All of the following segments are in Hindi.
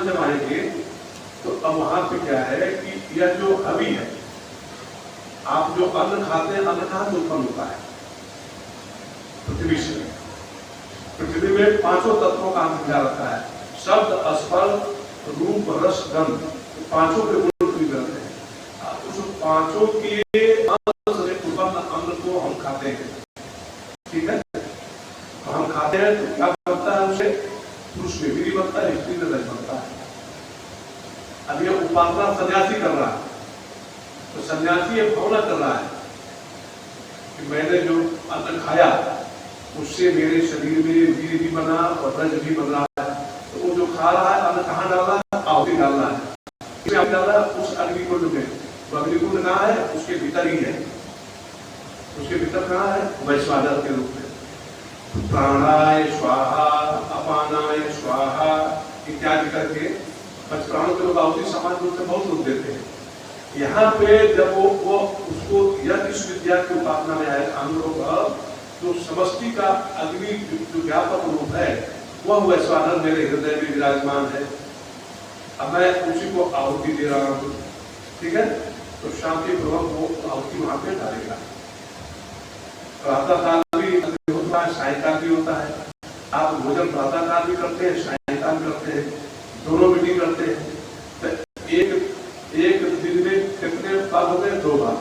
जब आएंगे तो अब वहां पे क्या है कि यह जो हवि है, आप जो अन्न खाते हैं, अन्न कहां से उत्पन्न होता है? पृथ्वी से। पृथ्वी में पांचों तत्वों का अंश मिला रहता है, शब्द, स्पर्श, रूप, रस, गंध, पांचों के गुण भी रहते हैं। उस पांचों के अंश से उत्पन्न अन्न को हम खाते हैं, ठीक है? तो हम खाते हैं तो क्या बनता है? उसे पुरुष में भी बनता है, स्त्री में रज बनता है। अब ये उपासना सन्यासी कर रहा है, तो सन्यासी ये भावना कर रहा है कि मैंने जो अन्न खाया उससे मेरे शरीर में वीर्य भी बना और रज भी बन रहा है। तो वो जो खा रहा है अन्न कहाँ डाल रहा है? आहुति डालना है। किसमें डाल रहा है? उस अग्निकुंड में। तो अग्निकुंड कहाँ है? उसके भीतर ही है। उसके भीतर कहाँ है? वैश्वानर के रूप में। प्राणाय स्वाहा, अपानाय स्वाहा इत्यादि करके पंचप्राणों के लोग आहुति सामान्य रूप से बहुत लोग देते हैं। यहाँ पे जब वो उसको यह इस विद्या की उपासना में आए हम लोग, जो समष्टि का अग्नि जो व्यापक रूप है वह वैश्वानर मेरे हृदय में विराजमान है। अब मैं उसी को आहुति दे रहा हूँ, ठीक है? तो शांति पूर्वक वो आहुति वहां पे डालेगा। प्रातः काल भी होता है, सायंकाल भी होता है। आप भोजन प्रातः काल भी करते हैं, सायंकाल भी करते हैं, दोनों मीटिंग करते हैं। तो एक दिन में कितने बार होते हैं? 2 बार।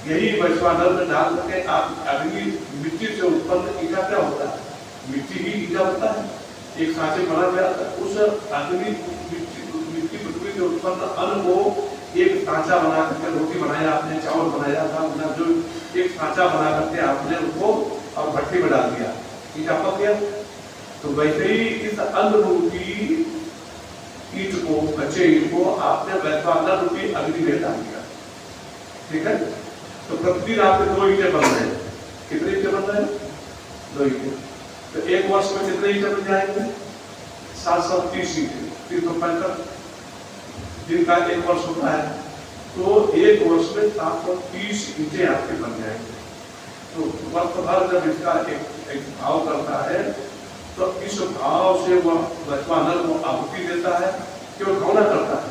यही वैश्वानर में डाल करके आप अग्नि मिट्टी से उत्पन्न ईटा क्या होता है? मिट्टी ही ईटा होता है, एक सांचे बना गया। उस अग्नि मिट्टी पृथ्वी से उत्पन्न अन्न को एक सांचा बना करके, रोटी बनाया आपने, चावल बनाया था, जो एक सांचा बना करके आपने उसको और भट्टी में डाल दिया, ईटा पक गया। तो वैसे ही इस अन्न रूपी ईट को, कच्चे ईट को आपने वैश्वानर रूपी अग्नि में डाल दिया, ठीक है? तो प्रतिदिन आपके 2 ईंटें बन रहे हैं। कितने ईंटें बन रहे हैं? 2 ईंटें। तो एक वर्ष में कितने ईंटें बन जाएंगे? 730 ईंटें, 365 दिन का एक वर्ष होता है। तो एक वर्ष में 730 ईंटें आपके बन जाएंगे। तो वर्ष भर जब इसका एक भाव करता है तो इस भाव से वह वैश्वानर को आहुति देता है, केवल भावना करता है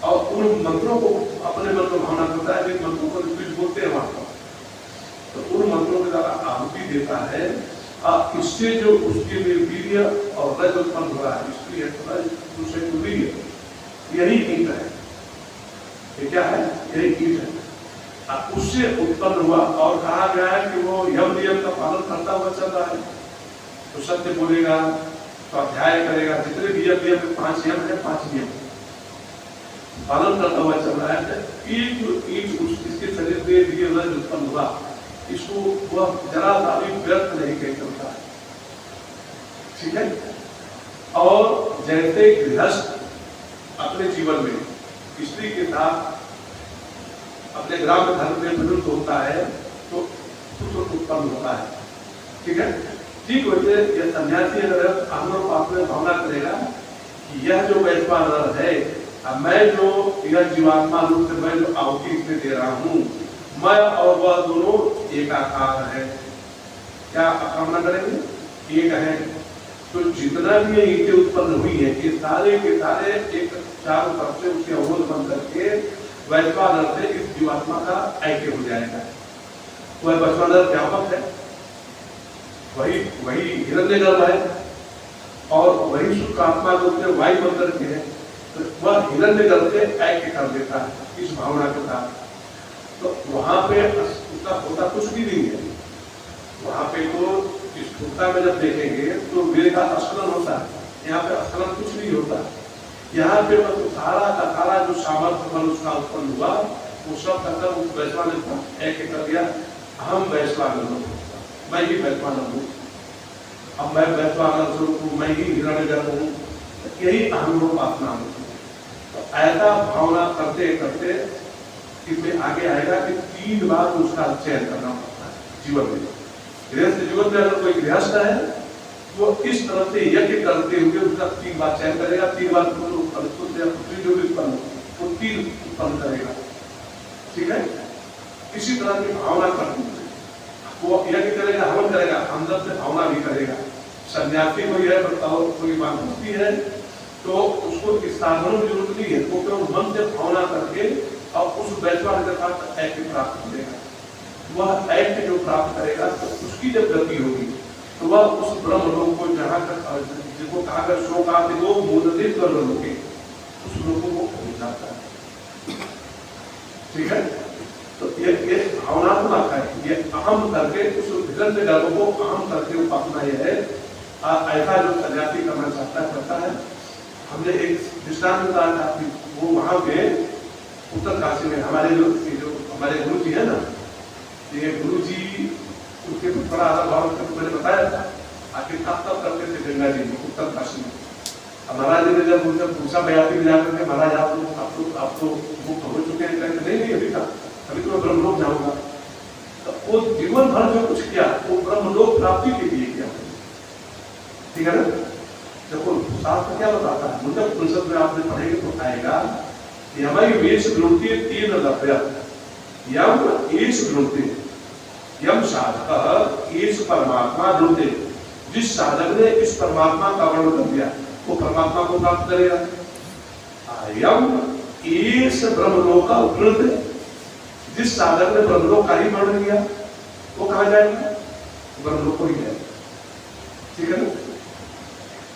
और उन मंत्रों को अपने मन को भावना करता है। जिन मंत्रों को कुछ बोलते हैं वहां पर, तो उन मंत्रों के द्वारा आहुति देता है। इससे जो उसके लिए वीर्य और रज उत्पन्न हो रहा है, इसलिए दूसरे को वीर्य, यही ईट है। ये क्या है? यही ईट है। उससे उत्पन्न हुआ और कहा गया है कि वो यम नियम का पालन करता हुआ चल रहा है। तो सत्य बोलेगा, स्वाध्याय करेगा, जितने भी यम नियम 5 यम है, 5 नियम पालन करता हुआ चल रहा है। इसके शरीर में वीर्य रज उत्पन्न हुआ, इसको वह जरा सा भी व्यर्थ नहीं कह सकता, ठीक है? और जैसे गृहस्थ अपने जीवन में स्त्री के साथ अपने ग्राम धर्म में विरुद्ध होता है तो पुत्र उत्पन्न होता है, ठीक है? ठीक वैसे यह सन्यासी अगर हम लोग आपने भावना करेगा कि यह जो वैश्वानर है, मैं जो यह जीवात्मा रूप से मैं जो आहुति इसमें दे रहा हूँ, मैं और वह दोनों एकाकार है। क्या कामना करेंगे? एक है। तो जितना भी ईंटें उत्पन्न हुई है, ये सारे के सारे एक चारों तरफ से उसके अवरोध बन करके वैश्वानर से इस जीवात्मा का ऐक्य हो जाएगा। वह वैश्वानर व्यापक है, वही हिरण्यगर्भ है और वही शुक्र आत्मा जो उसने वायु बन के है। तो वह हिरण्यगर्भ से ऐक्य कर देता है इस भावना के साथ। तो वहां पे उसका होता कुछ भी नहीं है। वहां पे तो इस स्थूलता में जब देखेंगे तो वीर्य का स्खलन होता है, यहाँ पे स्खलन कुछ नहीं होता। यहाँ पे मतलब सारा का सारा जो सामर्थ्य बल उसका उत्पन्न हुआ, वो सब का सब उस वैश्वानर का ऐक्य कर दिया। हम वैश्वानर हूँ, मैं ही वैश्वानर हूँ, अब मैं वैश्वानर स्वरूप हूँ, मैं ही हिरण्यगर्भ हूँ। यही अहंग्रोपासना होती है। तो ऐसा भावना करते करते इसमें आगे आएगा कि 3 बार उसका चयन करना पड़ता है जीवन में। गृहस्थ जीवन में अगर कोई गृहस्थ है वो इस तरह से यज्ञ करते हुए उसका 3 बार चयन करेगा, 3 बार पुत्री जो भी उत्पन्न वो 3 उत्पन्न करेगा, ठीक है? इसी तरह की भावना करते हुए वो यज्ञ करेगा, हवन करेगा, अंदर से भावना भी करेगा। सन्यासी कोई है बताओ, कोई बात होती है तो उसको इस साधनों की जरूरत नहीं है, तो केवल मन से भावना करके और उस वैश्वान के साथ ऐक्ट प्राप्त करेगा। वह ऐक्ट जो प्राप्त करेगा तो उसकी जब गति होगी तो वह उस ब्रह्म लोक को जहाँ तक जिसको कहा गया शोकादिको मोदते कर्म लोके, उस लोगों को पहुंच जाता है। ठीक है, तो ये भावनात्मक है, ये अहम करके उस हिरण्य गर्भ को अहम करके उपासना यह है। ऐसा जो सन्यासी करना चाहता है करता है। हमने एक दृष्टांत बताया था कि वो वहां पे उत्तर काशी में हमारे जो हमारे गुरु जी है ना, ये गुरु जी उसके थोड़ा आधा भाव मैंने बताया था, आखिर तब करते थे गंगा जी में उत्तर काशी में। महाराज जी ने जब उनसे पूछा बयाती में जाकर के, महाराज आप तो मुक्त हो चुके हैं, कहते नहीं अभी तक, अभी तो मैं ब्रह्मलोक जाऊंगा। तो वो जीवन भर जो कुछ किया वो ब्रह्मलोक प्राप्ति के लिए किया। ठीक है ना, देखो शास्त्र क्या बताता है, मुंडक उपनिषद में आपने पढ़ेंगे तो आएगा कि हमारी वेश ग्रंथि तीन लभ्य यम एष ग्रंथि यम साधक एष परमात्मा ग्रंथि। जिस साधक ने इस परमात्मा का वर्णन कर दिया वो परमात्मा को प्राप्त करेगा। यम एष ब्रह्मलोक का ग्रंथि, जिस साधक ने ब्रह्मलोक का ही वर्णन किया वो कहा जाएगा ब्रह्मलोक को ही जाएगा। ठीक है ना,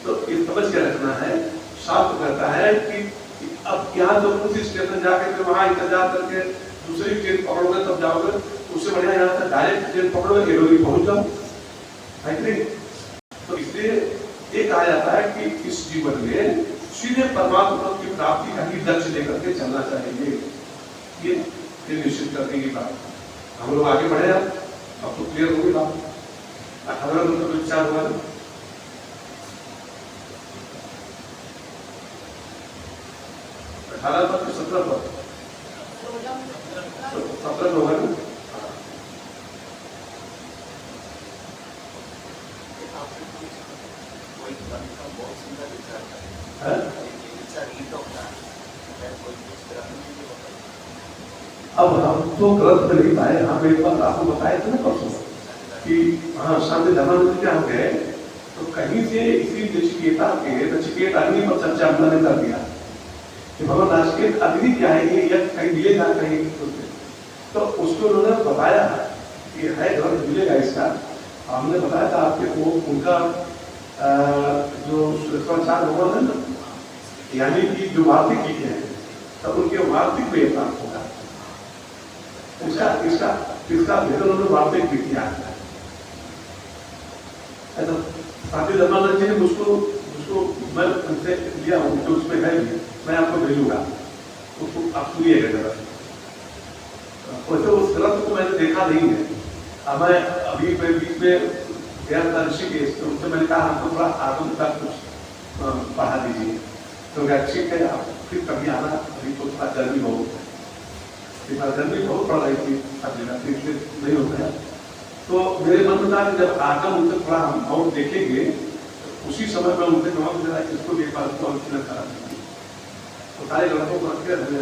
तो ये समझ के रखना है। शास्त्र कहता है कि अब यहाँ तो उसी स्टेशन जाकर वहां इंतजार करके दूसरी ट्रेन पकड़ोगे तब जाओगे, उससे बढ़िया यहाँ से डायरेक्ट ट्रेन पकड़ोगे एरोली पहुंच जाओ, है कि नहीं। तो इसलिए ये कहा जाता है कि इस जीवन में सीधे परमात्मा की प्राप्ति का ही लक्ष्य लेकर के चलना चाहिए। ये निश्चित करने की बात। हम लोग आगे बढ़े, अब तो क्लियर होगी बात। 18 तो विचार हुआ 18 पर 17 पर 17 होगा ना। अब हम तो ग्रंथ नहीं पाए, यहाँ पे एक बार आपको बताया था ना परसों कि हाँ शांति धर्मानंद क्या हो गए, तो कहीं से इसी नचिकेता अग्नि पर चर्चा हमने कर दिया कि भगवान नचिकेत अग्नि क्या है, ये कहीं मिलेगा कहीं, तो उसको उन्होंने बताया कि है ग्रंथ मिलेगा इसका। हमने बताया था आपके वो उनका जो सुरेश्वराचार्य भगवान है ना, यानी कि जो वार्तिक लिखे हैं तब उनके वार्तिक में प्राप्त होगा। इसका भेद उन्होंने वार्तिक भी किया है। तो साथी धर्मानंद जी ने उसको मैं उनसे लिया हूँ, जो उसमें है भी, मैं आपको भेजूंगा, उसको आप सुनिएगा जरा। वैसे उस ग्रंथ को मैंने देखा नहीं है। अब मैं अभी बीच में गया था ऋषिकेश, तो उनसे मैंने कहा हमको थोड़ा आगम तक कुछ पढ़ा दीजिए। तो ठीक है, आप फिर कभी आना, अभी तो थोड़ा गर्मी बहुत पड़ रही थी, अब नहीं होता है। तो मेरे मन में था कि जब आगम उनसे थोड़ा हम और देखेंगे उसी समय में उनसे जवाब मिला इसको एक बार तो अंकित करा देंगे। तो सारे ग्रंथों को रखे रहते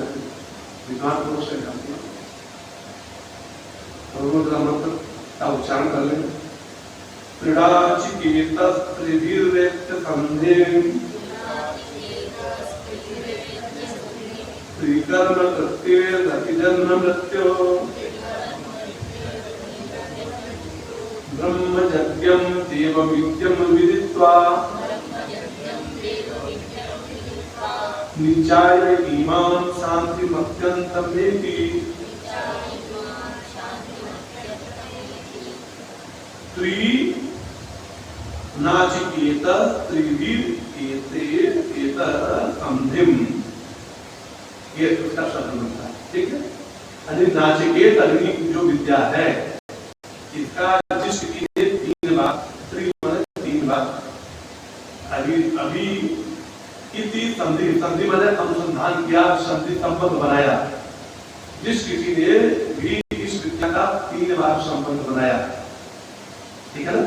विद्वान पुरुष से जानते हैं, मंत्र का उच्चारण कर लें। ब्रह्मचर्यं देवविद्यं विदित्वा निचाय इमां शान्तिमत्यन्तमेति नाचिकेत त्रिभिर् संधिम, ये उसका शब्द बनता है। ठीक है, नाचिकेत अग्नि जो विद्या है इसका जिस तीन बार अभी इति संधि मैंने अनुसंधान किया, संधि संबंध बनाया। जिस किसी ने भी इस विद्या का 3 बार संबंध बनाया, ठीक है ना।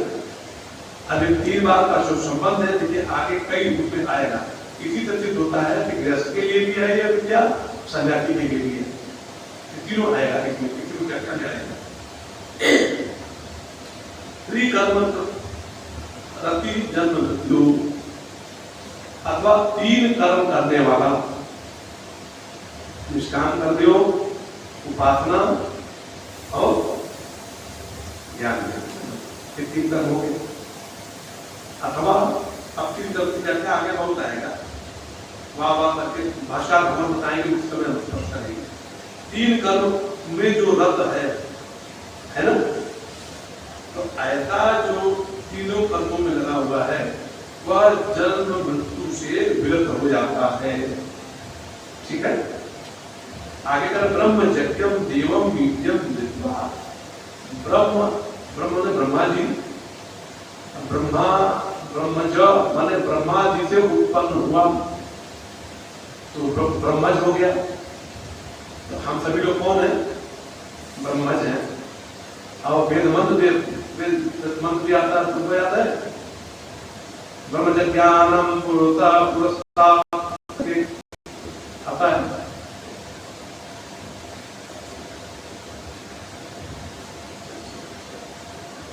अभी 3 बार का जो संबंध है देखिए आगे कई रूप में आएगा। इसी तरह सिद्ध होता है कि गृहस्थ के लिए भी है यह विद्या, सन्यासी के लिए भी है, तीनों आएगा एक में, किसी को क्या जाएगा। त्रिकर्म रति जन्म मृत्यु, अथवा 3 कर्म करने वाला। निष्काम कर्मयोग, उपासना और ज्ञान, ये 3 कर्म हो गए। अथवा अब 3 कर्म की व्याख्या आगे बहुत आएगा, वाह करके भाषा भगवान बताएंगे, उस समय हम करेंगे। 3 कर्म में जो रत है ना, तो ऐसा जो तीनों कर्मों में लगा हुआ है वह जन्म मृत्यु से विरत हो जाता है। ठीक है, आगे कर ब्रह्मचर्यम देवम वीर्यम विद्वा। ब्रह्म ने ब्रह्मा जी, ब्रह्मज माने ब्रह्मा जी से उत्पन्न हुआ तो ब्रह्मज हो गया। तो हम सभी लोग कौन है? ब्रह्मज हैं। और वेद मंत्र भी आता है, तुमको याद है? ब्रह्मज्ञानम पुरुषा पुरस्ता आता है।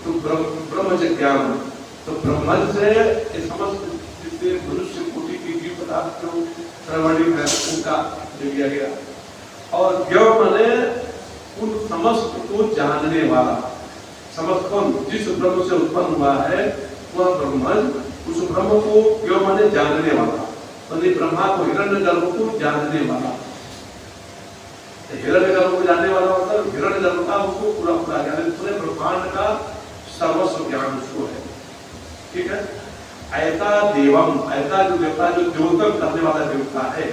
तो ब्रह्मज्ञान, तो ब्रह्मज से समस्त जितने मनुष्य कोटि की जीव पदार्थ जो प्रमाणिक है उनका लिया गया। और ज्ञ माने उन समस्त को जानने वाला। समस्त कौन? जिस ब्रह्म से उत्पन्न हुआ है वह ब्रह्मज, उस ब्रह्म को ज्ञ माने जानने वाला। तो ब्रह्मा को हिरण्यगर्भ को जानने वाला, हिरण्यगर्भ को जानने वाला मतलब हिरण्यगर्भ का उसको पूरा पूरा ज्ञान, पूरे ब्रह्मांड का सर्वस्व ज्ञान उसको है। ठीक है, ऐसा देवम, ऐसा जो देवता जो द्योतन करने वाला देवता है,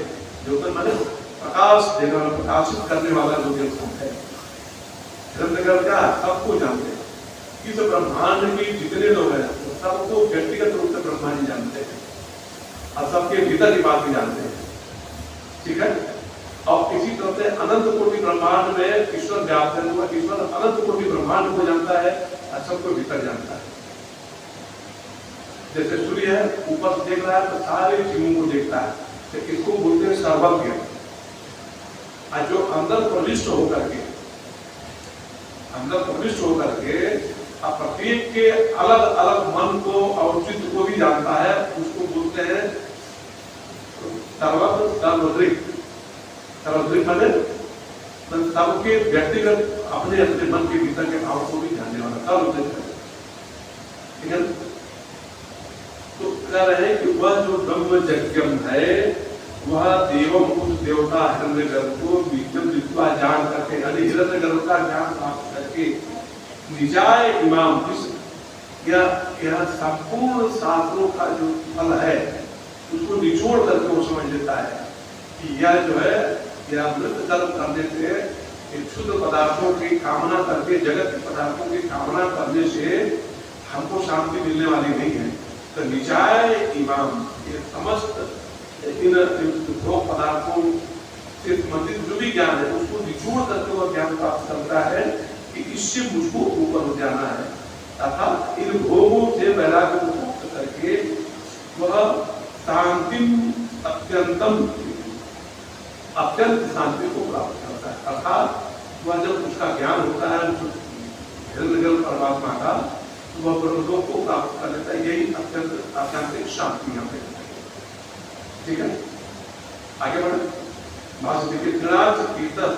द्योतन माने प्रकाश देने वाला, प्रकाशित करने वाला जो देवता है। हिरण्यगर्भ क्या सबको जानते हैं, इस ब्रह्मांड के जितने लोग हैं सबको व्यक्तिगत रूप से ब्रह्मा जी जानते हैं और सबके भीतर की बात भी जानते हैं। ठीक है, और इसी तरह से अनंत कोटि ब्रह्मांड में ईश्वर व्याप्त है, तो ईश्वर अनंत कोटि ब्रह्मांड को जानता है और सबको भीतर जानता है। जैसे सूर्य है ऊपर से देख रहा है तो सारे जीवों को देखता है, तो इसको बोलते हैं सर्वज्ञ। और जो अंदर प्रविष्ट होकर के प्रत्येक के अलग अलग मन को और चित्त को भी जानता है, उसको बोलते हैं सर्वद्रिक। सर्वद्रिक माने सबके व्यक्तिगत अपने अपने मन के भीतर के भाव को भी जानने वाला सर्वद्रिक है। ठीक है, तो कह रहे हैं कि वह जो ब्रह्मज्ञम है वह देवम, उस देवता हिरण्यगर्भ को विद्वा जान करके, यानी हिरण्यगर्भ का ज्ञान प्राप्त करके निजाय इमाम, यह संपूर्ण शास्त्रों का जो फल है उसको निचोड़ करके वो समझ लेता है कि यह जो है यह मृत कर्म करने से, शुद्ध पदार्थों की कामना करके, जगत के पदार्थों की कामना करने से हमको शांति मिलने वाली नहीं है। तो निजाय इमाम, ये समस्त इन भोग पदार्थों से संबंधित जो भी ज्ञान है उसको निचोड़ करके वह ज्ञान प्राप्त करता है कि इससे मुझको ऊपर हो जाना है, तथा इन भोगों से वैराग्य को प्राप्त करके वह शांति अत्यंत शांति को प्राप्त करता है। अर्थात वह जब उसका ज्ञान होता है हिरण्यगर्भ परमात्मा का, तो वह ब्रह्मलोक को प्राप्त कर लेता है। यही अत्यंत आत्मिक शांति यहाँ पे। ठीक है, आगे बढ़े।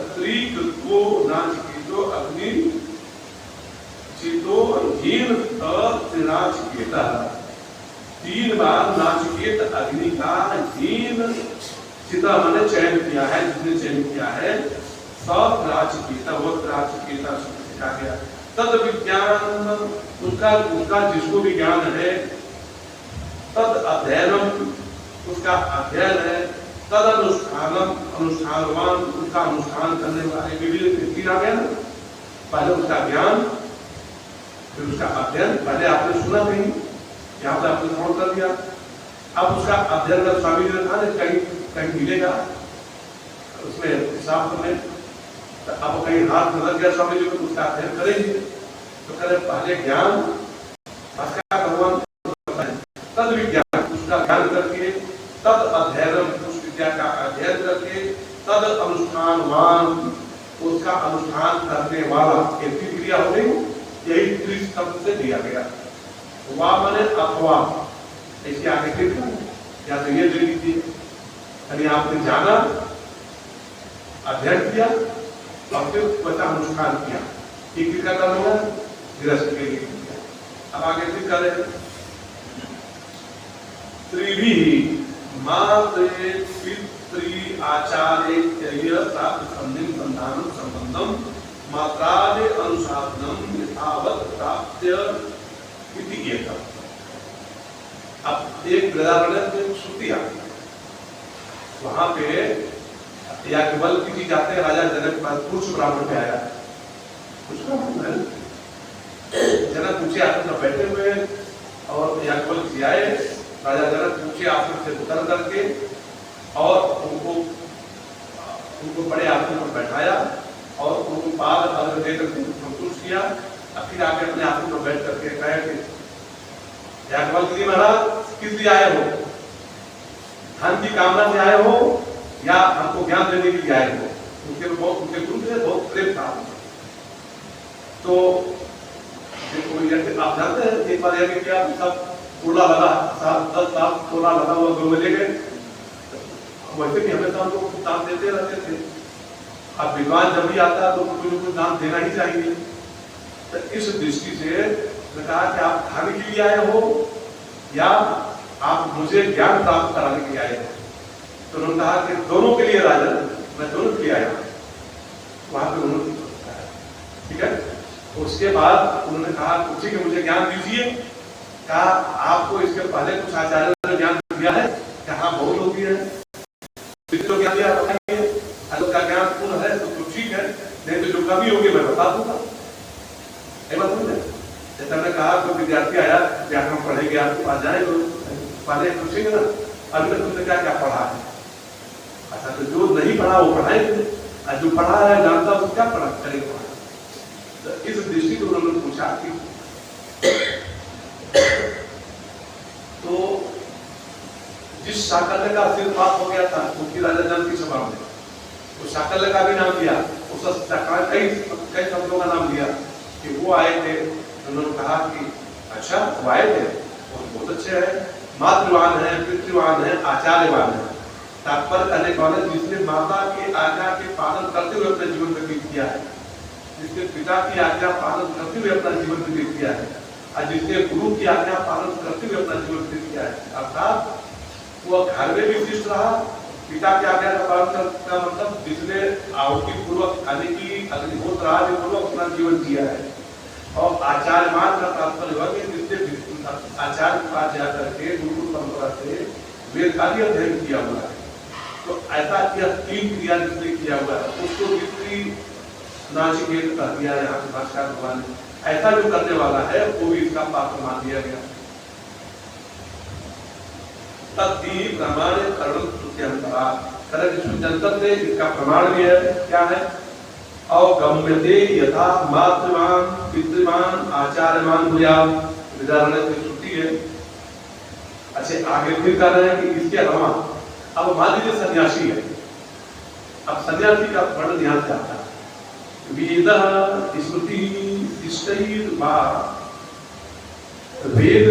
स्त्री कृत्वो नाचिकेतो अग्नि चितो हीन त्रिनाचिकेता। 3 बार नाचिकेत अग्नि का हीन चिता मैंने चयन किया है, जिसने चयन किया है सत्राचिकेता, वो त्राचिकेता कहा गया। तद विज्ञान, उसका जिसको भी ज्ञान है, तद अध्ययनम, उसका अध्ययन है, तद अनुष्ठानम, अनुष्ठानवान, उसका अनुष्ठान करने वाले विविध आ गया ना। पहले उसका ज्ञान, फिर उसका अध्ययन। पहले आपने सुना नहीं, यहाँ पे आपने श्रवण कर दिया, अब उसका अध्ययन का स्वामी जी ने कहा कहीं कहीं मिलेगा उसमें हिसाब में, तो अब कहीं हाथ में लग गया स्वामी जी को, उसका अध्ययन करेंगे। तो कह रहे पहले ज्ञान, भगवान तद विज्ञान, उसका ज्ञान करके, तद अध्ययन, उस विद्या का अध्ययन करके, तद अनुष्ठानवान, उसका अनुष्ठान करने वाला। ऐसी क्रिया हो गई, यही त्रिशब्द से दिया गया। वा माने अथवा, इसके आगे फिर या तो ये दे दीजिए। यानी आपने जाना, अध्ययन किया और फिर वैसा अनुष्ठान किया। ये किसका कर्म होगा? गृहस्थ के लिए किया। अब आगे फिर कर रहे त्रिभी मातृ पितृ आचार्य संबंधम मात्रादि अनुसाधनम यथावत प्राप्य इति एकम। अब एक वृंदावन में श्रुति आती है, वहां पे याज्ञवल्क्य जी जाते हैं राजा जनक के पास। कुछ ब्राह्मण पे आया, कुछ ब्राह्मण जनक पूछे आसन पर बैठे हुए और याज्ञवल्क्य जी आए। राजा जनक पूछे आसन से उतर करके और उनको बड़े आसन पर बैठाया और उनको पाद अर्घ दे करके संतुष्ट किया। फिर आके अपने आसन पर बैठ करके कहे कि याज्ञवल्क्य जी महाराज, किस लिए आए हो? धन की कामना से आए हो या हमको ज्ञान देने के लिए आए हो? उनके गुरु से बहुत प्रेम था। तो आप जानते हैं एक बार यह क्या सब टोला लगा, 10 साल टोला लगा हुआ गुरु ले गए। वैसे भी हमेशा हम लोग दान देते रहते थे। अब विद्वान जब भी आता है तो कुछ न कुछ दान देना ही चाहिए। तो इस दृष्टि से कहा कि आप खाने के लिए आए हो या आप मुझे ज्ञान प्राप्त कराने के लिए आए हो? तो उन्होंने कहा कि दोनों के लिए राजा, मैं दोनों के लिए आया हूं। वहां पे उन्होंने ठीक है। उसके बाद उन्होंने कहा पूछे कि मुझे ज्ञान दीजिए। कहा आपको इसके पहले कुछ आचार्यों ने ज्ञान दिया है? कहा बहुत लोग दिए हैं। ज्ञान दिया बताइए, अगर का ज्ञान पूर्ण है तो ठीक है, नहीं तो जो कभी होगी मैं बता दूंगा। जैसा मैंने कहा कोई विद्यार्थी आया, व्याकरण पढ़ेंगे आपके पास जाए तो पहले पूछेंगे ना अभी तक तुमने क्या क्या पढ़ा है? अच्छा, तो जो नहीं पढ़ा वो पढ़ाएंगे, और जो पढ़ा है जानता वो क्या पढ़ा करेगा। तो इस दृष्टि से उन्होंने पूछा कि तो जिस साकल्य का आशीर्वाद हो गया था उनकी राजा जनक की सभा में, तो साकल्य का भी नाम दिया, कई शब्दों का नाम दिया कि वो आए थे। उन्होंने कहा कि अच्छा वो आए थे, वो बहुत अच्छे हैं, मातृवान है, पितृवान है, आचार्यवान है। तात्पर्य कहने का मतलब जिसने माता की आज्ञा के पालन करते हुए अपना जीवन व्यतीत किया है, जिसने पिता की आज्ञा पालन करते हुए अपना जीवन व्यतीत किया है, और जिसने गुरु की आज्ञा पालन करते हुए अपना जीवन व्यतीत किया है। अर्थात वो घर में भी शिष्ट रहा। पिता की आज्ञा का पालन का मतलब जिसने आहुति पूर्वक खाने की अग्निहोत्र आदि पूर्वक अपना जीवन जिया है। और आचार्यवान का तात्पर्य हुआ कि जिसने आचार्य के पास जाकर के गुरुकुल परंपरा से वेद का भी अध्ययन किया हुआ है। तो ऐसा यह 3 क्रिया जिसने किया हुआ है उसको कितनी नाचिकेत कर दिया यहाँ के भाषा भगवान ने। ऐसा जो करने वाला है वो भी इसका पात्र मान दिया गया। तत्ती प्रमाण करण से इसका प्रमाण भी है। क्या है? अवगम्यते यथा मातृवान पितृवान आचार्यवान भूयात्, विद्यारण्य की श्रुति है। अच्छा, आगे फिर कह रहे हैं कि इसके अलावा अब मान लीजिए सन्यासी है। अब सन्यासी का वर्णन ध्यान से आता है। वेद स्मृति वेद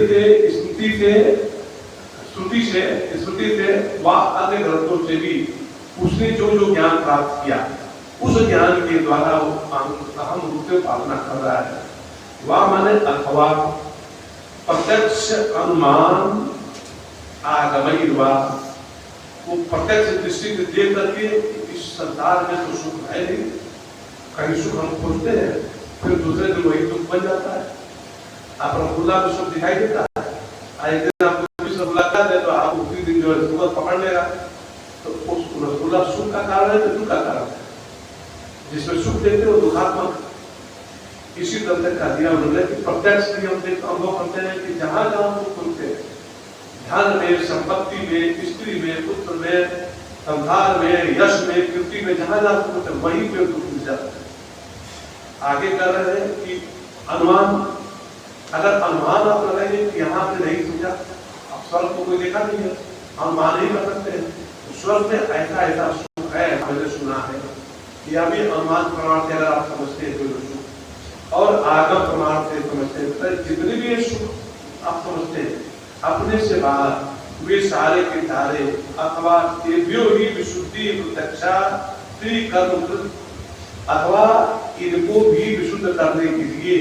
से स्मृति से व अन्य ग्रंथों से भी उसने जो जो ज्ञान प्राप्त किया उस ज्ञान के द्वारा वो अहम रूप से पालना कर रहा है। वह माने अथवा प्रत्यक्ष अनुमान आगमई हुआ, वो प्रत्यक्ष दृष्टि से देख करके इस संसार में तो सुख है नहीं, कहीं सुख हम खोजते हैं फिर दूसरे दिन वही दुख बन जाता है। आप रसगुल्ला में सुख दिखाई देता है, एक दिन आपको रसगुल्ला दे तो आप उसी दिन जो है पकड़ लेगा। तो उस रसगुल्ला सुख का कारण है तो दुख का कारण है। जिसमें सुख देखते हो दुखात्मक। इसी तरह से कह दिया उन्होंने कि प्रत्यक्ष हम अनुभव करते हैं कि जहां जहां दुख खुलते हैं, धन में, संपत्ति में, स्त्री में, पुत्र में, संसार में, यश में, कीर्ति में, जहां जहां दुख होते हैं वहीं पे दुख मिल जाता है। आगे कर रहे हैं कि अनुमान, अगर अनुमान आप लगाएंगे कि यहाँ पे नहीं सूझा, आप स्वर्ग को कोई देखा नहीं है, अनुमान ही कर सकते हैं स्वर्ग में ऐसा ऐसा सुख है, मैंने सुना है, या भी अनुमान प्रमाण से अगर आप समझते हैं कोई सुख और आगम प्रमाण से समझते हैं, जितने भी ये सुख आप समझते हैं अपने से बाहर वे सारे के सारे अथवा तेभ्यो ही विशुद्धि प्रत्यक्षा त्रिकर्म अथवा इनको भी विशुद्ध करने के लिए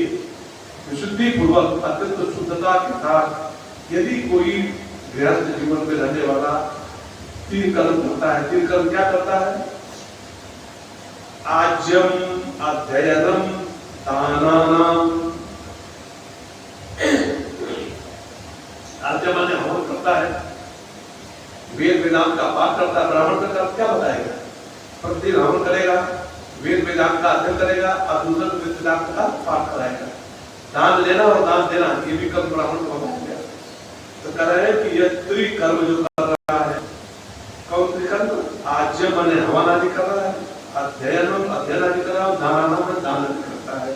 विशुद्धि पूर्वक अत्यंत शुद्धता के साथ यदि कोई गृहस्थ जीवन में रहने वाला 3 कर्म करता है। 3 कर्म क्या करता है? आज्यम अध्ययनम दानानाम। आज्यम माने हवन करता है, वेद वेदांत का पाठ करता है। ब्राह्मण का क्या बताएगा? प्रतिदिन हवन करेगा, वेद वेदांत का अध्ययन करेगा और दूसरे वेद वेदांत का पाठ कराएगा। दान लेना और दान देना ये भी कर्म ब्राह्मण को बताया गया। तो कह रहे हैं कि यह त्रिकर्म जो कर रहा है, कौन त्रिकर्म? आज्यम माने हवन आदि कर रहा है, अध्ययन आदि कर रहा है, दान आदि करता है।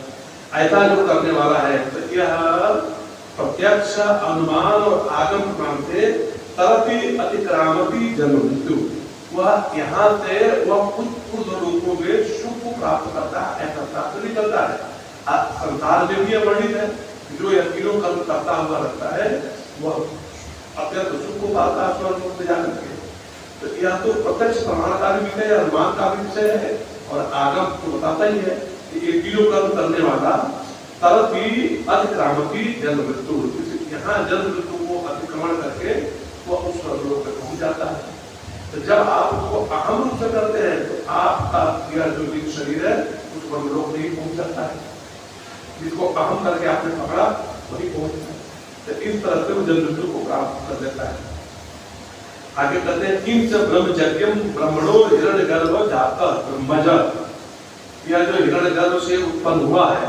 ऐसा जो करने वाला है तो यह प्रत्यक्ष अनुमान और आगम प्रमाण से तरती अतिक्रामती जन्म मृत्यु, वह यहाँ से वह पूर्व लोकों में सुख को प्राप्त करता है, ऐसा प्राप्त नहीं करता है। संसार में भी यह वर्णित है, जो यह तीनों कर्म करता हुआ रहता है वह अत्यंत सुख को पाता है स्वर्ग में जाकर के। तो यह तो प्रत्यक्ष प्रमाण का भी विषय है, अनुमान का भी विषय है और आगम तो बताता ही है कि ये तीनों कर्म करने वाला तरती अतिक्रामती जन्म मृत्यु, यहाँ जन्म मृत्यु को अतिक्रमण करके वो उस स्वर्गलोक में पहुंच जाता है। तो जब आप उसको अहम रूप से करते हैं तो आपका यह जो जीव शरीर है उस स्वर्गलोक में ही पहुंच जाता है। जिसको अहम करके आपने पकड़ा वही पहुंचता है। तो इस तरह से वो जन्म मृत्यु को प्राप्त कर लेता है। आगे कहते हैं किंच ब्रह्मचर्यम ब्रह्मणो हिरण्यगर्भ जाता ब्रह्मज। यह जो हिरण्यगर्भ से उत्पन्न हुआ है,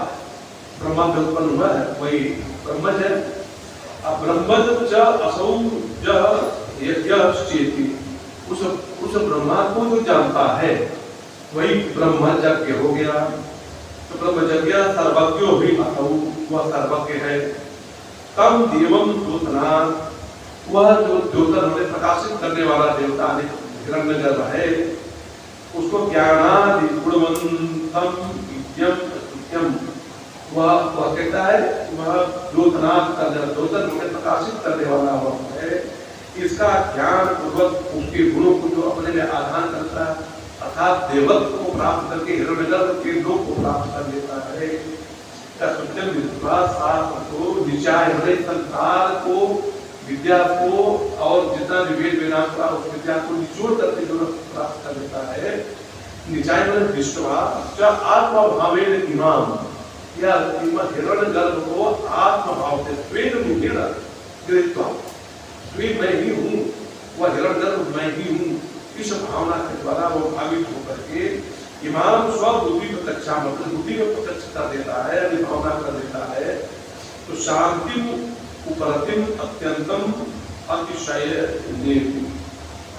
ब्रह्मा में उत्पन्न हुआ है, वही ब्रह्मज है। अब ब्रह्मज च असौ यज्ञश्चेति, उस ब्रह्मा को जो जानता है वही ब्रह्मज्ञ हो गया। तो ब्रह्मज्ञ सर्वज्ञो भी असौ, वह सर्वज्ञ है। तम देवम ज्योतना, वह जो ज्योतन हमें प्रकाशित करने वाला देवता हिरण्यगर्भ है, उसको ज्ञानादि गुणवंतम विद्यम, वह कहता है वह ज्योतनाथ करने, ज्योतन हमें प्रकाशित करने वाला वह है। इसका ज्ञान पूर्वक उसके गुणों को जो अपने में आधान करता है, अर्थात देवत्व को प्राप्त करके हिरण्यगर्भ के लोक को प्राप्त कर लेता है। सत्यम विश्वास को निचाय संसार को, विद्या को और जितना भी वेद वेदांत का उस विद्या को निचोड़ करके जो प्राप्त कर लेता है। निचाय में विश्वास आत्मा भावेन इमाम, या हिरण्यगर्भ को आत्म भाव से स्वेद मैं ही हूँ, वह हिरण्यगर्भ मैं ही हूँ, इस भावना के द्वारा वो भावित होकर के इमाम स्वबुद्धि प्रत्यक्षा, मतलब बुद्धि में प्रत्यक्ष कर देता है, भावना कर देता है। तो शांति उपरतिम अत्यंतम अतिशय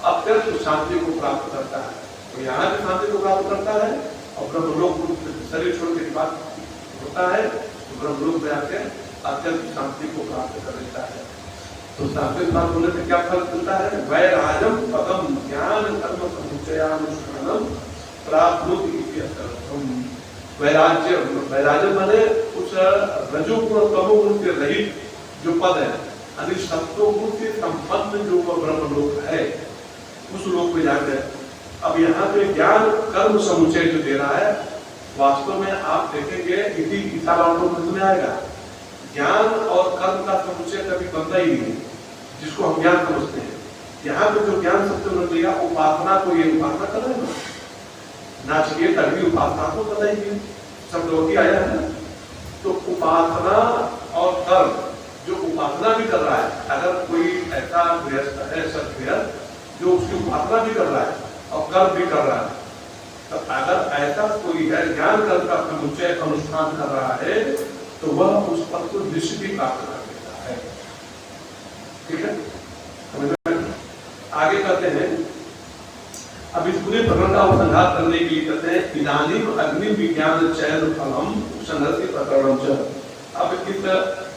अत्यंत शांति को प्राप्त करता है। तो यहाँ भी शांति को प्राप्त करता है और ब्रह्मलोक शरीर छोड़ के बाद होता है तो ब्रह्मलोक में आकर अत्यंत शांति को प्राप्त कर लेता है। तो शांति प्राप्त होने से क्या फल मिलता है? वैराजम पदम ज्ञान कर्म समुच्चयानुष्ठानम प्राप्नोति। वैराज्य, वैराज्य माने उस रजोगुण तमोगुण के रहित जो पद है, यानी सत्वगुण से संपन्न जो ब्रह्मलोक है, उस लोक में जाकर अब यहाँ पे ज्ञान कर्म समुच्चय जो दे रहा है, वास्तव में आप देखेंगे इसी में आएगा। ज्ञान और कर्म का समुच्चय कभी बनता ही नहीं, जिसको हम ज्ञान समझते हैं। यहाँ पे जो ज्ञान सबसे उन्होंने दिया उपासना को, ये उपासना कर रहे हैं नाचिकेत अग्नि उपासना को कर रही है, सब लोग ही आया है। तो उपासना और कर्म, जो उपासना भी कर रहा है, अगर कोई ऐसा गृहस्थ है सत्गृहस्थ जो उसकी उपासना भी कर रहा है और कर्म भी कर रहा है, तो अगर ऐसा कोई है ज्ञान कर्म का समुच्चय अनुष्ठान कर रहा है तो वह उस पद को निश्चित ही प्राप्त कर लेता है। ठीक है, आगे कहते हैं अब इस पूरे प्रकरण का उपसंहार करने के लिए कहते हैं इदानीम अग्नि विज्ञान चयन फलम संगति प्रकरण च। अब इस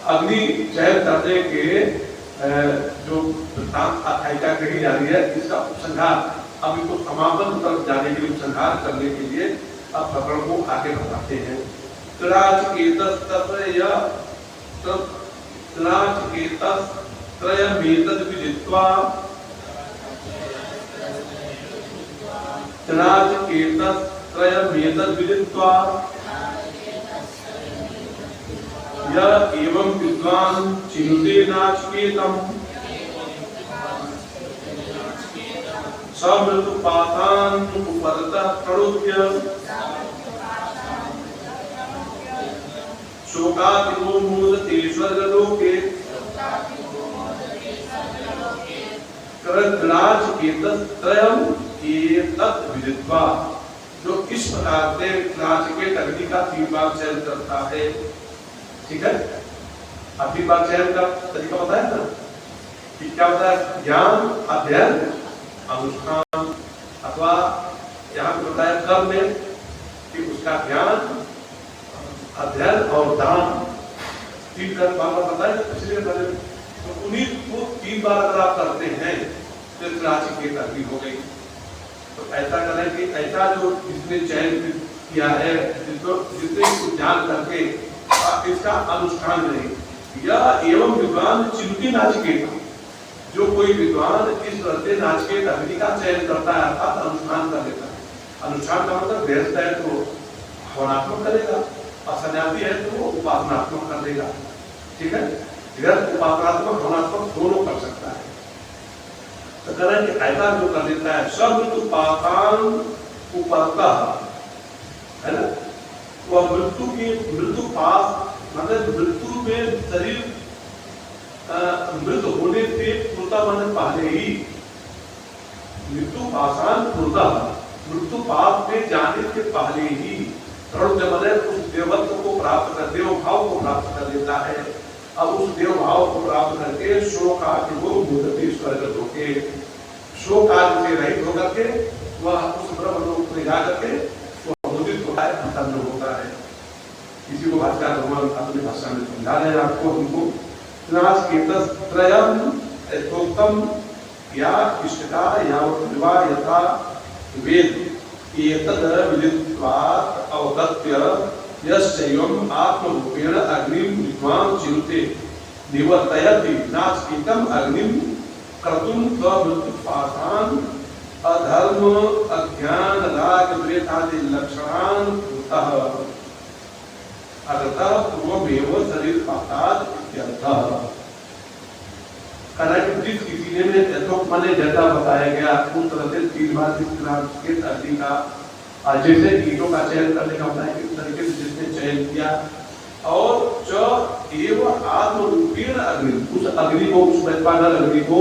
अग्नि चयन करने के जो आख्यायिका कही जा रही है, इसका उपसंहार अब इसको समापन तरफ जाने के लिए, उपसंहार करने के लिए अब प्रकरण को आगे बताते हैं। त्रयमेतद् विदित्वा नाचिकेतस्त्रयमेतद् विदित्वा य एवं विद्वान् चिनुते नाचिकेतम् स मृत्युपातान् उपरतः प्रणुद्य शोकातिको मोदते स्वर्गलोके नाचिकेतस्त्रयम् एतद् विदित्वा। जो इस प्रकार से नाचिकेत अग्नि का 3 बार चयन करता है, ठीक है। अब 3 बार चयन का तरीका बताया ना कि क्या होता है, ज्ञान, अध्ययन, अनुष्ठान, अथवा यहाँ पे बताया कर्म में कि उसका ज्ञान, अध्ययन और दान 3 कर्म बार बताया, इसलिए तो उन्हीं को 3 बार अगर आप करते हैं तो नाचिकेत अग्नि हो गई। तो ऐसा करें कि ऐसा जो जिसने चयन किया है, जिसने इसको जान करके इसका अनुष्ठान करें। यह एवं विद्वान चिनुते नाचिकेत, जो कोई विद्वान इस तरह से नाचिकेत अग्नि का चयन करता है अर्थात अनुष्ठान कर लेता है। अनुष्ठान का मतलब गृहस्थ है तो हवनात्मक करेगा और सन्यासी है तो वो उपासनात्मक कर देगा, ठीक है। गृहस्थ उपासनात्मक हवनात्मक दोनों कर सकता है। तो करें कि ऐसा जो कर देता है सब मृत्युपातान उपरतः, है ना, वह मृत्यु पास मतलब मृत्यु में शरीर मृत होने से पूर्ता मन पहले ही मृत्यु पासान पूर्ता मृत्यु पास में जाने से पहले ही मन उस देवत्व को प्राप्त कर, देव भाव को प्राप्त कर लेता है। अब उस देव भाव को प्राप्त करके शोकादि को मुदते स्वर्ग लोके, शोकादि से रहित होकर के वह उस ब्रह्म लोक में जा करके वह मुदित होता है, प्रसन्न होता है। इसी को भाषा भगवान अपनी भाषा में समझा रहे हैं आपको, हमको नाचिकेतस्त्रयम् यथोक्तम या इष्टका यावत्वा यथा वेद एतद् विदित्वात् अवगत्य यस्यैवम् आत्मरूपेण अग्निं विद्वान् चिनुते निवर्तयति नाचिकेतम् अग्निं कर्तुं स्वमृत्युपाशान् अधर्म अज्ञान राग द्वेषादि लक्षणान् कृतः अतः पूर्वमेव शरीर पातात् इत्यर्थः। जिस किसी ने यथोक्त माने जैसा बताया गया उस तरह से 3 बार नाचिकेत अग्नि का, जैसे कीटों का चयन करने का होता है किस तरीके से जिसने चयन किया, और च एव आत्मरूपेण अग्नि, उस अग्नि को, उस वैश्वानर अग्नि को,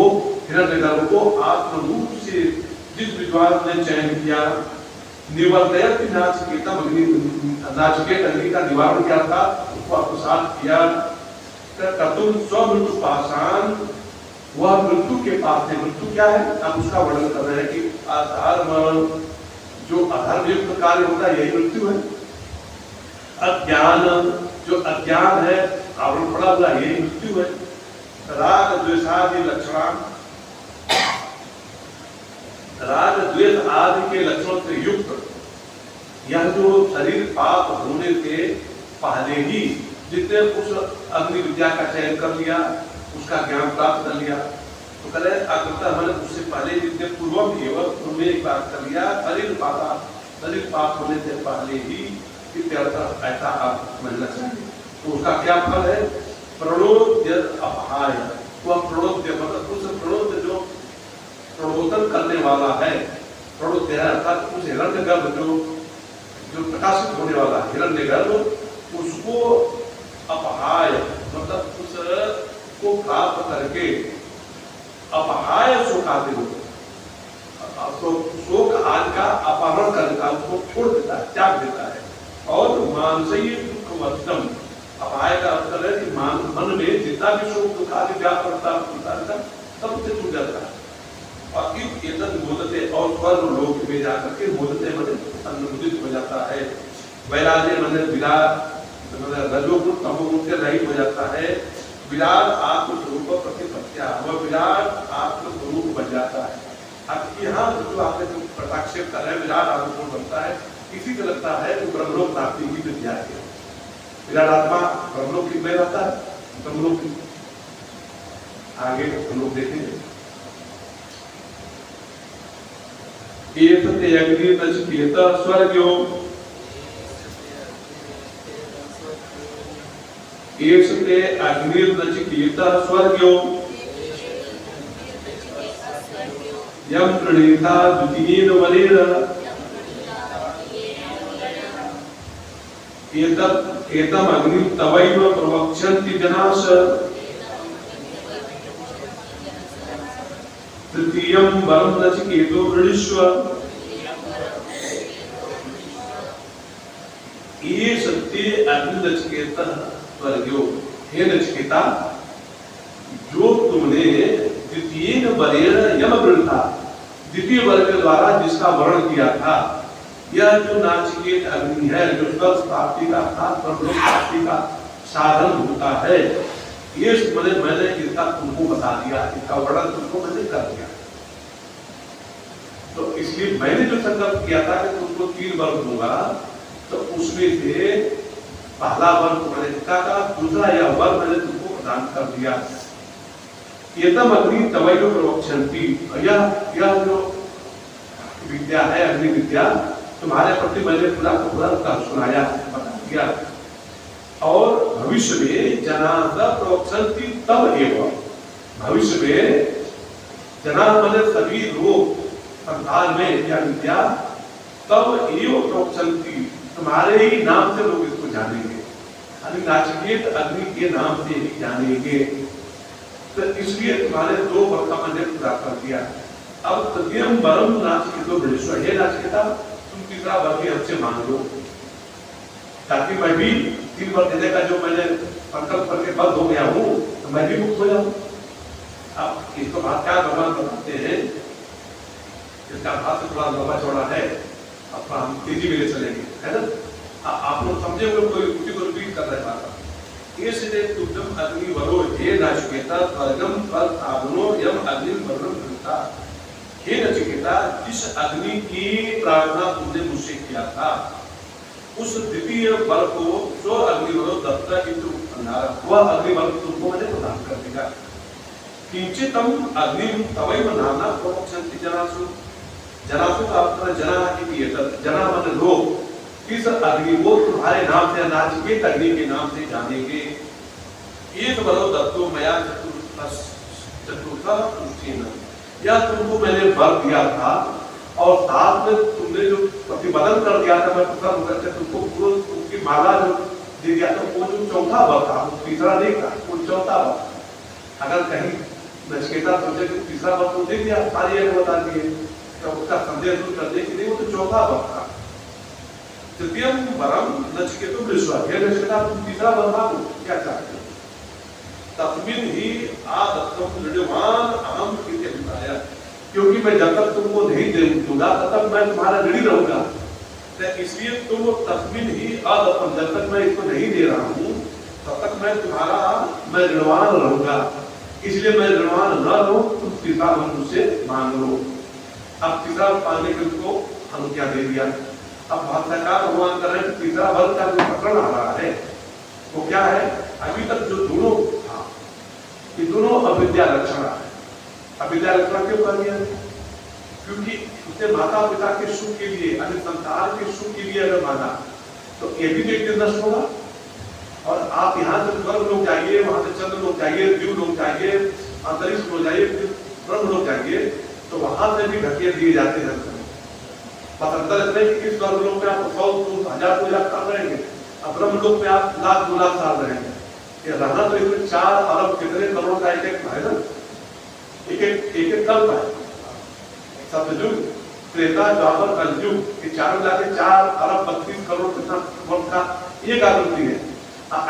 हिरण्यगर्भ को आत्मरूप से जिस विद्वान ने चयन किया, निवर्तयति नाचिकेतम् अग्नि, नाचिकेत अग्नि का निवारण किया था, उसको अवसाद किया। कर्तुं स्वमृत्युपाशान्, वह मृत्यु के पास है। मृत्यु क्या है, अब उसका वर्णन कर रहे हैं कि अधर्म, जो अधर्मयुक्त कार्य होता है यही मृत्यु है। अज्ञान, जो अज्ञान है, आवरण पड़ा हुआ यही मृत्यु है। राग द्वेषादि लक्षण, राग द्वेष आदि के लक्षणों से युक्त यह जो शरीर पाप होने से पहले ही जिसने उस अग्नि विद्या का चयन कर लिया, उसका ज्ञान प्राप्त कर लिया, तो कहे अग्रता मैंने उससे पहले जिसने पूर्वम उन्होंने एक बात कर लिया, शरीर पाप होने से पहले ही ऐसा आप समझना चाहिए। तो उसका क्या फल है, प्रणोद्य अपहाय, वह प्रणोद्य मतलब उस प्रणोद्य जो प्रबोधन करने वाला है, प्रणोद्य अर्थात उस हिरण्यगर्भ जो प्रकाशित होने वाला हिरण्यगर्भ, उसको अपहाय मतलब उसको प्राप्त करके, अपहाय शोकादि हो, तो शोक आदि का अपहरण करता, उसको छोड़ देता है, त्याग देता है। और मानसीय दुख वर्तम, अपहाय का अर्थ है कि मन में जितना भी शोक दुख आदि व्याप करता सब उससे छूट जाता है। और मोदते, और स्वर्ग लोक में जाकर के मोदते मन अनुमोदित हो जाता है। वैराग्य मन विराट रजोगुण तमोगुण से रहित हो जाता है। विराट आत्मस्वरूप प्रतिपत्या, वह विराट आत्मस्वरूप बन जाता है। अब यहाँ जो आपने जो प्रकाक्षेप कर रहे हैं विराट आत्मस्वरूप बनता है, इसी को लगता है कि ब्रह्मलोक प्राप्ति की विद्या है। विराट आत्मा ब्रह्मलोक में रहता है, ब्रह्मलोक आगे हम लोग देखेंगे। एतते अग्नि नचिकेता स्वर्ग्यो एतते अग्नि नचिकेता स्वर्ग्यो यम प्रणीता द्वितीयेन वरेण एतम अग्नि तवैव प्रवक्ष्यन्ति जनास तृतीयं वरं नचिकेतो वृणीष्व ये सत्य अग्नि नचिकेता स्वर्ग्यो। हे नचिकेता, जो तुमने द्वितीय वरेण यम वृणता, द्वितीय वर के द्वारा जिसका वर्ण किया था, यह जो नाचिकेत अग्नि है, जो स्वर्ग प्राप्ति का अर्थात परलोक प्राप्ति का साधन होता है, ये मैंने इसका तुमको बता दिया, इसका वर्णन तुमको मैंने कर दिया। तो इसलिए मैंने जो संकल्प किया था कि तुमको 3 वर्ग दूंगा, तो उसमें से पहला वर्ग मैंने लिखा था, दूसरा यह वर्ग मैंने तुमको प्रदान कर दिया। एतम अग्नि तवैव प्रवक्ष्यन्ति, यह जो विद्या है, अग्नि विद्या, तुम्हारे प्रति मैंने पूरा का पूरा सुनाया, बता दिया। और भविष्य में जनाः प्रवक्ष्यन्ति तब एवं, भविष्य में जनाः मैंने सभी लोग संसार में यह विद्या तब एवं प्रवक्ष्यन्ति, तुम्हारे ही नाम से लोग इसको जानेंगे, नाचिकेत अग्नि के नाम से ही जानेंगे। तो इसलिए तुम्हारे 2 वर्ग का मैंने पूरा कर दिया। अब तृतीयम वरम नाचिकेतो वृणीष्व, हे नाचिकेता, तुम तीसरा वर्ग हमसे मांग लो, ताकि मैं भी 3 वर्ग देने का जो मैंने संकल्प करके बद्ध हो गया हूँ, तो मैं भी मुक्त हो जाऊं। अब इसको बात क्या भगवान बताते हैं, इसका भाष्य थोड़ा लंबा चौड़ा है, अब हम तेजी में ले चलेंगे, है ना। आप लोग समझे हुए, कोई उसी को रिपीट कर रहे बात। इसलिए तुम अग्नि वरो हे नचिकेता स्वर्गम फलसाधनो यम अग्नि वरम वृणता। हे नचिकेता, जिस अग्नि की प्रार्थना तुमने मुझसे किया था, उस द्वितीय वर को जो अग्नि वरो दत्ता की तुम वह अग्नि वर तुमको मैंने प्रदान कर दिया। किंचितम अग्नि तवैव नाम्ना प्रवक्ष्यन्ति जनासु, जनासु का अर्थ जना इति एतत्, जना माने लोग, इस अग्नि को तुम्हारे नाम से, नाचिकेत अग्नि के नाम से जानेंगे। एक वरो दत्तो मया चतुर्था पुष्टिन, यह तुमको मैंने वर दिया था, और साथ में तुमने जो प्रतिबंधन कर दिया था, मैं प्रथम करके तुमको पूर्ण उसकी माला जो दे दिया था, वो जो चौथा वर था, वो तीसरा नहीं था, वो चौथा वर। अगर कहीं नचिकेता सोचे कि तीसरा वर तो दे दिया, सारी बता दिए, तो उसका संदेह दूर करने के लिए वो तो चौथा वर था। तृतीयम वरम नचिकेतो वृणीष्व, हे नचिकेता, तुम तीसरा वर मांगो, क्या चाहते हो। तस्मिन् ही आदत्तम ऋणवान अहम इति अभिप्राय, क्योंकि मैं जब तक तुमको नहीं दूंगा तब तक मैं तुम्हारा ऋणी रहूंगा, तो इसलिए तुम तस्मिन् ही आदत्तम, जब तक मैं इसको नहीं दे रहा हूँ तब तक मैं तुम्हारा ऋणवान रहूंगा, इसलिए मैं ऋणवान न रहूं, तुम तीसरा वर मुझसे मांग लो। अब तीसरा पाने के उसको हम क्या दे दिया। अब भाष्यकार भगवान कर रहे हैं, तीसरा वर्ग का जो प्रकरण आ रहा है वो क्या है, अभी तक जो दोनों था, ये दोनों अविद्या लक्षण है। अविद्या लक्षण क्यों कर दिया, क्योंकि उसने माता पिता के सुख के लिए, अन्य संसार के सुख के लिए अगर माना, तो ये भी एक दिन नष्ट होगा। और आप यहाँ से स्वर्ग लोग जाइए, वहां से चंद्र लोग जाइए, जीव लोग जाइए, अंतरिक्ष लोग जाइए, ब्रह्म लोग जाइए, तो वहां से भी ढकेल दिए जाते हैं। पतंतर इसमें कि इस स्वर्ग लोग में आप 100-1000 साल रहेंगे, अब ब्रह्म लोग में आप 1,00,000-2,00,000 साल रहेंगे। ये रहना तो इसमें 4 अरब कितने करोड़ का एक है ना, एक कल्प है। सतयुग, त्रेता, द्वापर, कलयुग, ये चारों मिला के 4 अरब 32 करोड़ कितना वर्ष का एक आवृत्ति है।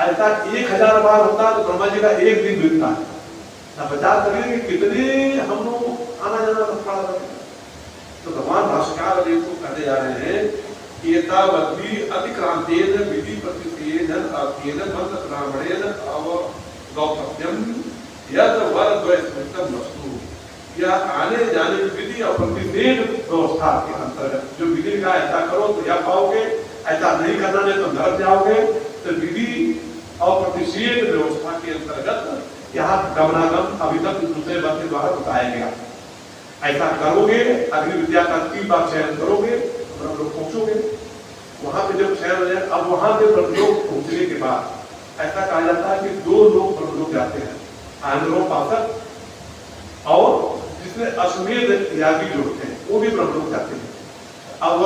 ऐसा 1000 बार होता तो ब्रह्मा जी का एक दिन बीतता है। विचार करिए कि कितने हम लोग आना जाना पड़ा। तो भगवान भाष्यकार को कहते जा रहे हैं कि एतावद्भि अतिक्रांतेन विधि प्रतिषेधन अर्थेन मंत्र ब्राह्मणेन अवगौतव्यम यद वरद्वय स्मृतम वस्तु, यह आने जाने की विधि और प्रतिषेध व्यवस्था के अंतर्गत जो विधि का ऐसा करो तो यह पाओगे, ऐसा नहीं करना है तो नरक जाओगे। तो विधि और प्रतिषेध व्यवस्था के अंतर्गत यहाँ गमनागम अभी तक दूसरे वर्ग के द्वारा बताया गया। ऐसा करोगे, अग्नि विद्या का 3 बार चयन करोगे, ब्रह्म लोक पहुंचोगे। वहां पे जब चयन हो जाए, अब वहां पे ब्रह्म लोक पहुंचने के बाद ऐसा कहा जाता है कि 2 लोग ब्रह्म लोक जाते हैं, आंध्रोपासक और जिसमें अश्वमेध यागी जो होते हैं वो भी ब्रह्म लोक जाते हैं। अब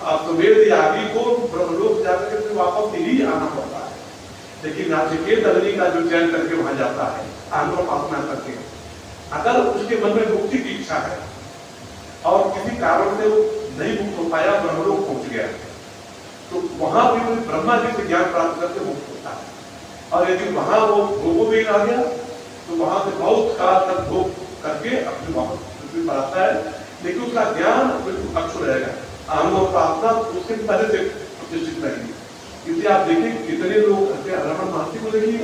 अश्वमेध यागी को ब्रह्म लोक जाकर के फिर वापस ही आना पड़ता है, लेकिन नाचिकेत अग्नि का जो चयन करके वहां जाता है आंध्रोपासना करके, अगर उसके मन में मुक्ति की इच्छा है और किसी कारण से वो नहीं मुक्त हो पाया, ब्रह्मलोक पहुंच गया, तो वहां भी कोई ब्रह्मा जी से ज्ञान प्राप्त करके मुक्त होता है। और यदि वहां वो भोगों में आ गया तो वहां से बहुत काल तक भोग करके अपने वापस पृथ्वी पर आता है, लेकिन उसका ज्ञान बिल्कुल अक्षुण रहेगा। आंध्रोपासना उसके पहले से प्रतिष्ठित रहेगी। इसलिए आप देखिए कितने लोग रमन महर्षि को देखिए,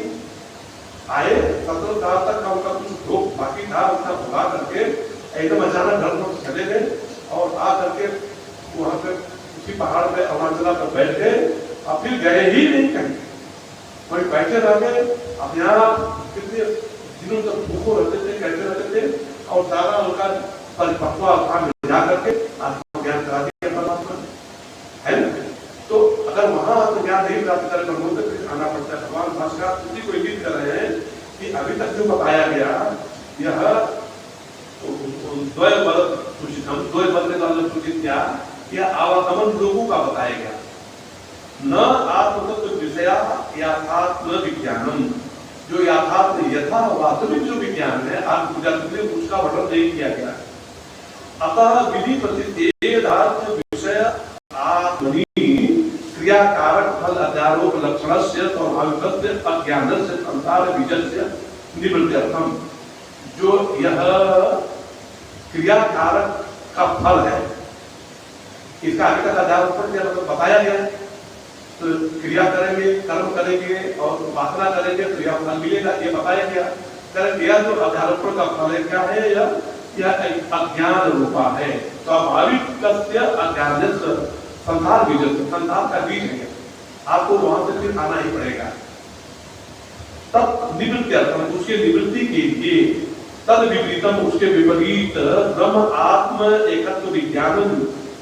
आए 17 साल तक का उनका कुछ भोग बाकी था, उसका भुला करके एकदम अचानक घर पर चले गए और आ करके वहां पे उसी पहाड़ पे अरुणाचला पर बैठ गए और फिर गए ही नहीं कहीं, वही बैठे रह गए। अब यहाँ कितने दिनों तक भूखों रहते थे, कैसे रहते थे, और सारा उनका परिपक्व अवस्था में जा करके आत्मज्ञान करा दिया परमात्मा है ना। तो अगर वहां आत्मज्ञान नहीं प्राप्त कर फिर आना पड़ता है। भगवान भास्कर उसी को इंगित कर रहे हैं कि अभी तक जो बताया गया यह आवागमन लोगों का बताया गया, न आत्मतत्व विषया यथात्म विज्ञानम, जो यथार्थ यथा वास्तविक जो विज्ञान है आत्मज्ञान उसका वर्णन नहीं किया गया। अतः विधि प्रतिषेधार्थ विषय आत्मनि क्रिया कारक फल अध्यारोप लक्षणस्य स्वाभाविकस्य अज्ञानस्य संसार बीजस्य निवृत्त्यर्थम, जो यह क्रिया कारक का फल है, इसका आगे तक अध्यारोपण क्या मतलब बताया गया है। तो क्रिया करेंगे, कर्म करेंगे और वासना करेंगे तो यह फल मिलेगा, ये बताया गया। यह जो अध्यारोपण का फल है क्या है, यह अज्ञान रूपा है। स्वाभाविक अज्ञान संसार बीज, संसार का बीज है, आपको वहां से फिर आना ही पड़ेगा। तब निवृत्त्यर्थम, उसके निवृत्ति के लिए तद विपरीतम, उसके विपरीत ब्रह्म आत्म एकत्व विज्ञानम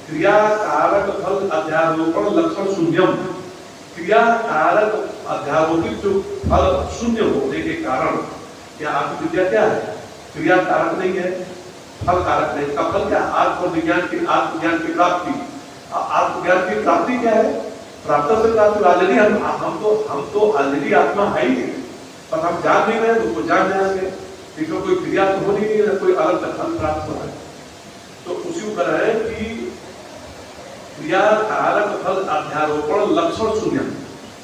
क्रिया कारक फल अध्यारोपण लक्षण शून्यम, क्रिया कारक अध्यारोपित जो फल शून्य होने के कारण, क्या आपकी विद्या क्या है, क्रिया कारक नहीं है, फल कारक नहीं। इसका फल क्या, आत्मज्ञान की प्राप्ति। आत्मज्ञान की प्राप्ति क्या है, प्राप्त से प्राप्ति ऑलरेडी हम तो ऑलरेडी आत्मा है ही, पर हम जान नहीं रहे, उसको जान जाएंगे, इसमें कोई क्रिया तो हो नहीं है, कोई अलग फल प्राप्त हो रहा है। तो उसी ऊपर है कि क्रिया कारक फल अध्यारोपण लक्षण शून्य,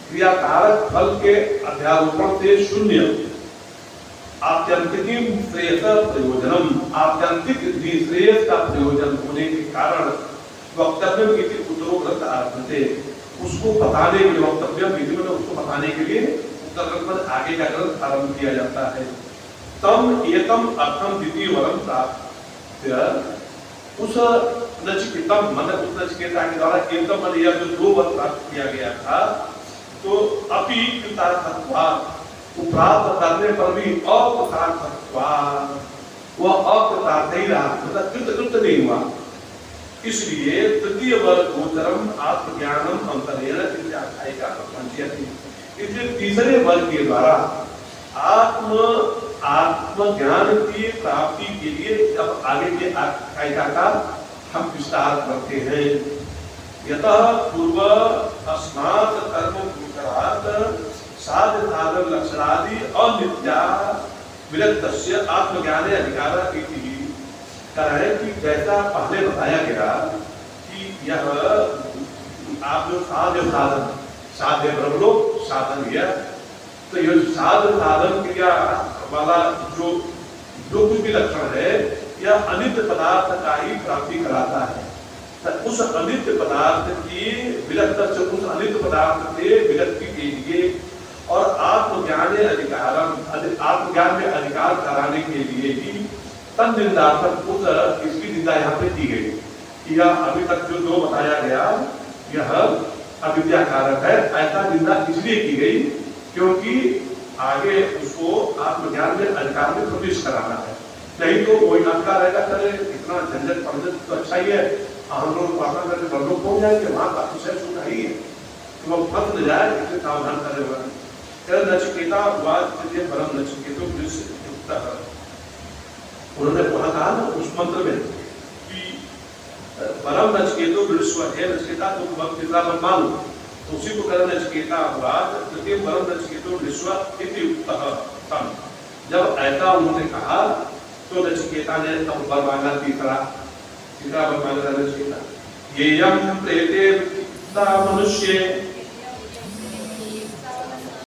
क्रिया कारक फल के अध्यारोपण से शून्य आत्यंतिक श्रेयस प्रयोजनम, आत्यंतिक श्रेयस का प्रयोजन होने के कारण वक्तव्य किसी उत्तरो ग्रंथ आरंभ से उसको बताने के लिए, वक्तव्य विधि में उसको बताने के लिए उत्तर ग्रंथ आगे का ग्रंथ आरंभ किया जाता है। तम एकम अर्थम द्वितीय वरम प्राप्त, उस नचिकेतम मन उस नचिकेता के द्वारा एकम मन यह जो 2 वर प्राप्त किया गया था, तो अपि कृतार्थत्वा, प्राप्त करने पर भी अकृतार्थत्वा, वह अकृतार्थ ही रहा, मतलब कृत नहीं हुआ। इसलिए तृतीय वर्ग गोचरम आत्मज्ञानम अंतरेण इत्याख्यायिका पंचयति, इसलिए तीसरे वर्ग के द्वारा आत्मज्ञान की प्राप्ति के लिए अब आगे के आख्यायिका का हम विस्तार करते हैं। यतः पूर्व अस्मात् कर्म गोचरात् साध्य साधन लक्षणादि अनित्या विरक्तस्य आत्मज्ञाने अधिकार इति, है कि जैसा पहले बताया गया कि यह आप जो साध्य साधन, साध्य ब्रह्मलोक साधन है, तो यह साध्य साधन क्रिया वाला जो कुछ भी लक्षण है, यह अनित्य पदार्थ का ही प्राप्ति कराता है। तो उस अनित्य पदार्थ की विरक्त, उस अनित्य पदार्थ से विरक्ति के लिए और आत्मज्ञान में अधिकार कराने के लिए ही तन निंदार्थक उस इसकी निंदा यहाँ पे की गई। यह अभी तक जो 2 बताया गया यह अविद्या कारक है, ऐसा निंदा इसलिए की गई क्योंकि आगे उसको आत्मज्ञान में अधिकार में प्रवेश कराना है, नहीं तो वही नाटका रहेगा, करे इतना झंझट पंझट तो अच्छा ही है, हम लोग प्रार्थना करके हम लोग पहुंच जाएंगे वहां का विषय सुना ही है, तो वो फंस न जाए, इसलिए सावधान करे हुआ नचिकेता परम नचिकेतो। उन्होंने वहां कहा ना उस मंत्र में कि परम नचिकेतो विश्व है, नचिकेता तुम भक्त पिता मत मानो, तो उसी को कहना नचिकेता अपराध तृतीय परम नचिकेतो विश्व इति उत्तम। जब ऐसा उन्होंने कहा तो नचिकेता ने तब वर मांगा तीसरा वर मांगा नचिकेता, ये यम प्रेते मनुष्य